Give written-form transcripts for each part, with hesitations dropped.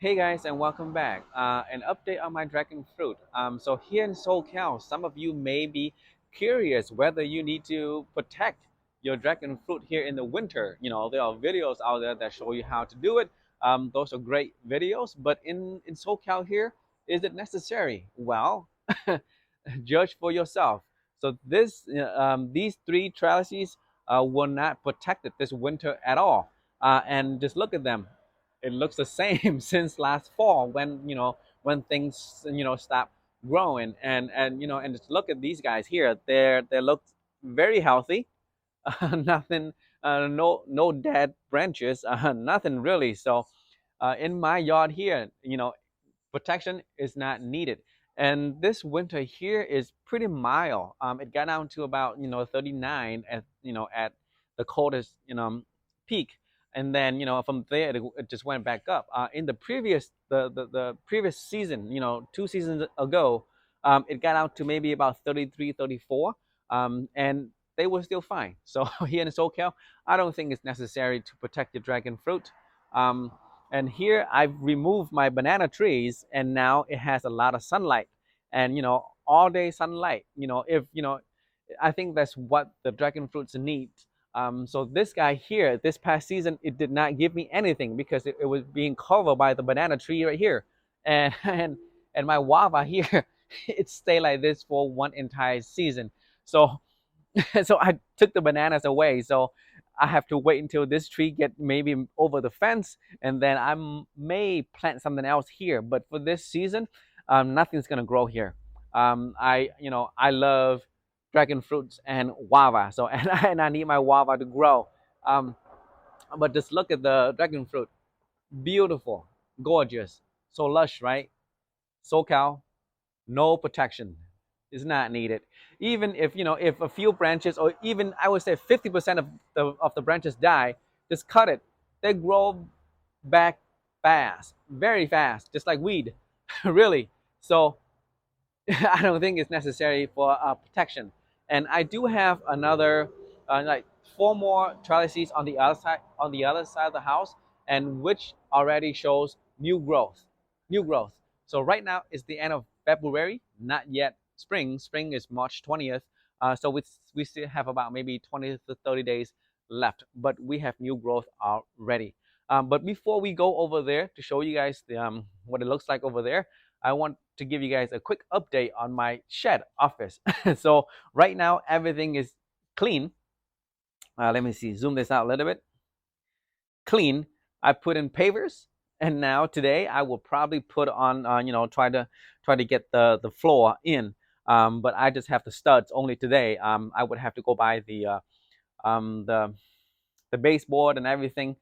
Hey guys, and welcome back. An update on my dragon fruit. So here in SoCal, some of you may be curious whether you need to protect your dragon fruit here in the winter. There are videos out there that show you how to do it. Those are great videos, but in SoCal here, is it necessary? Well, judge for yourself. So these three trellises were not protected this winter at all, and just look at them. It looks the same since last fall when things stop growing, and just look at these guys here. They look very healthy. Nothing, no dead branches, nothing really. So in my yard here, protection is not needed. And this winter here is pretty mild. It got down to about 39 at the coldest peak, and then from there it just went back up. In the previous season, 2 seasons ago, it got out to maybe about 33, 34, and they were still fine. So here in SoCal, I don't think it's necessary to protect your dragon fruit. Um, and here I've removed my banana trees, and now it has a lot of sunlight, and all day sunlight. If I think that's what the dragon fruits need. So this guy here, this past season, it did not give me anything because it was being covered by the banana tree right here, and and my guava here, it stayed like this for one entire season. So so I took the bananas away. So I have to wait until this tree get maybe over the fence, and then I may plant something else here. But for this season, nothing's gonna grow here. I love dragon fruits and guava. So and I need my guava to grow. Um, but just look at the dragon fruit, beautiful, gorgeous, so lush, right? SoCal, no protection is not needed. Even if a few branches, or even I would say 50% of the branches die, just cut it. They grow back fast, very fast, just like weed. Really. So I don't think it's necessary for protection. And I do have another like four more trellises on the other side of the house, and which already shows new growth. So right now it's the end of February, not yet spring. Spring is March 20th. So we still have about maybe 20 to 30 days left, but we have new growth already. But before we go over there to show you guys what it looks like over there, I want to give you guys a quick update on my shed office. So right now everything is clean. Let me see, zoom this out a little bit. Clean. I put in pavers, and now today I will probably put on, try to get the floor in. But I just have the studs only today. I would have to go buy um, the the baseboard and everything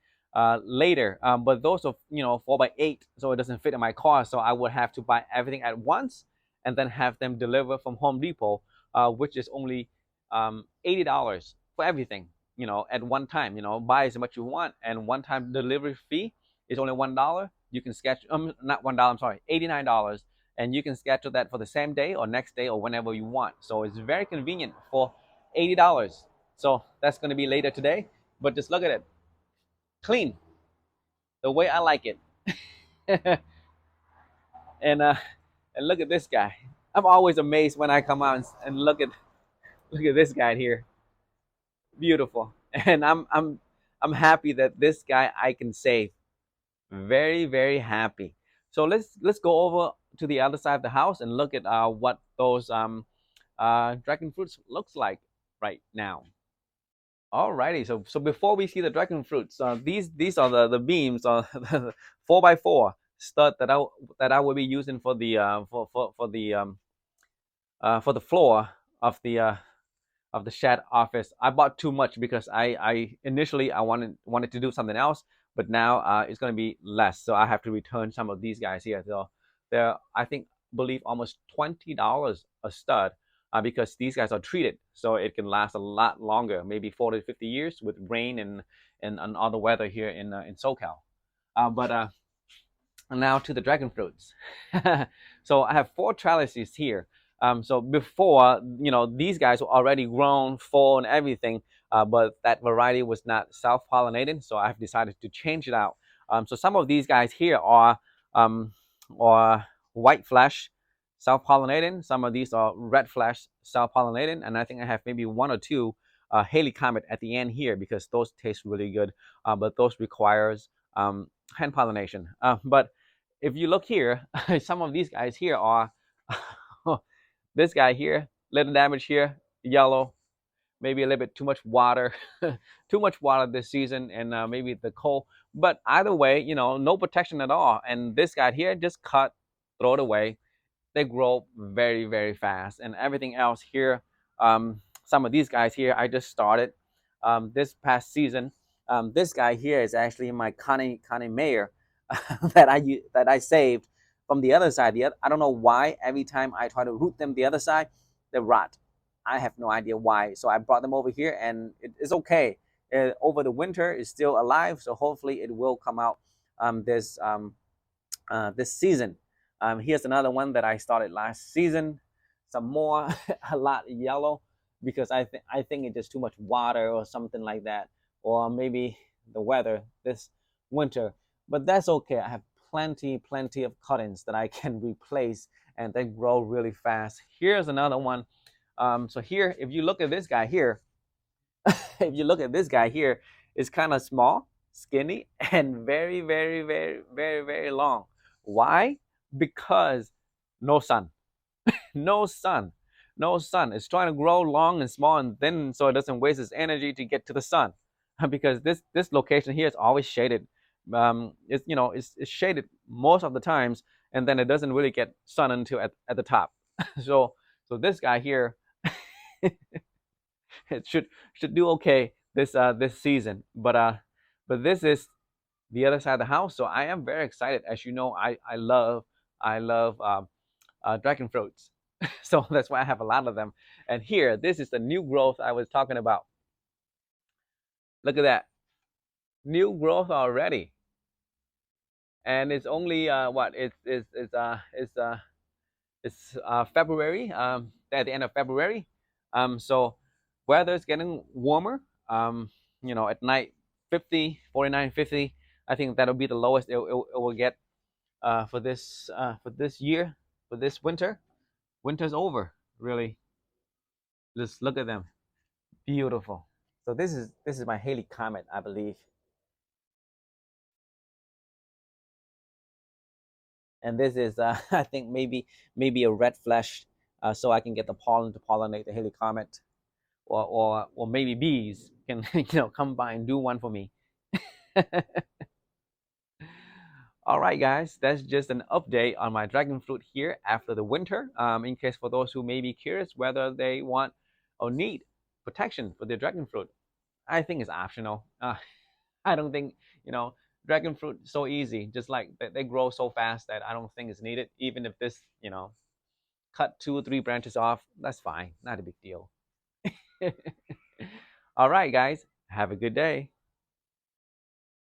later. But those are 4x8, so it doesn't fit in my car. So I would have to buy everything at once and then have them deliver from Home Depot, which is only $80 for everything. At one time. Buy as much you want, and one time delivery fee is only $1. You can sketch not $1. I'm sorry, $89, and you can schedule that for the same day or next day or whenever you want. So it's very convenient for $80. So that's going to be later today, but just look at it, clean, the way I like it. and and look at this guy. I'm always amazed when I come out and look at this guy here, beautiful. And I'm happy that this guy I can save. Very, very happy. So let's go over to the other side of the house and look at what those dragon fruits looks like right now. Alrighty, so before we see the dragon fruits, these are the beams, the 4x4 stud that I will be using for the for the floor of the shed office. I bought too much because I initially I wanted to do something else, but now it's going to be less, so I have to return some of these guys here. So they're, I think, believe almost $20 a stud, because these guys are treated so it can last a lot longer, maybe 40 to 50 years with rain and all the weather here in SoCal. But now to the dragon fruits. So I have four trellises here. So before, these guys were already grown, full, and everything, but that variety was not self-pollinated, so I've decided to change it out. So some of these guys here are um, or white flash self-pollinating. Some of these are red flash self-pollinating, and I think I have maybe one or two Haley Comet at the end here because those taste really good, but those requires hand pollination. But if you look here, some of these guys here are this guy here, little damage here, yellow, maybe a little bit too much water, too much water this season, and maybe the cold. But either way, no protection at all. And this guy here, just cut, throw it away. They grow very, very fast. And everything else here, some of these guys here, I just started this past season. This guy here is actually my Connie Mayer that I saved from the other side. I don't know why every time I try to root them the other side, they rot. I have no idea why. So I brought them over here, and it's okay. Over the winter, it's still alive. So hopefully, it will come out this season. Here's another one that I started last season. Some more, a lot yellow, because I think it's just too much water or something like that, or maybe the weather this winter. But that's okay. I have plenty of cuttings that I can replace, and they grow really fast. Here's another one. So here, if you look at this guy here, if you look at this guy here, it's kind of small, skinny, and very long. Why? Because no sun, no sun, no sun. It's trying to grow long and small and thin so it doesn't waste its energy to get to the sun. Because this location here is always shaded. It's shaded most of the times, and then it doesn't really get sun until at the top. so so this guy here, it should do okay this season. But this is the other side of the house, so I am very excited. As you know, I love dragon fruits, so that's why I have a lot of them. And here, this is the new growth I was talking about. Look at that, new growth already, and it's only what it's February, at the end of February. So weather is getting warmer. At night, 50, 49, 50. I think that'll be the lowest it will get for this year, for this winter. Winter's over, really. Just look at them, beautiful. So this is my Haley Comet, I believe, and this is I think maybe a red flesh, so I can get the pollen to pollinate the Haley Comet, or maybe bees can come by and do one for me. All right, guys, that's just an update on my dragon fruit here after the winter. In case for those who may be curious whether they want or need protection for their dragon fruit, I think it's optional. I don't think dragon fruit is so easy. Just like they grow so fast that I don't think it's needed. Even if this cut 2 or 3 branches off, that's fine. Not a big deal. All right, guys, have a good day.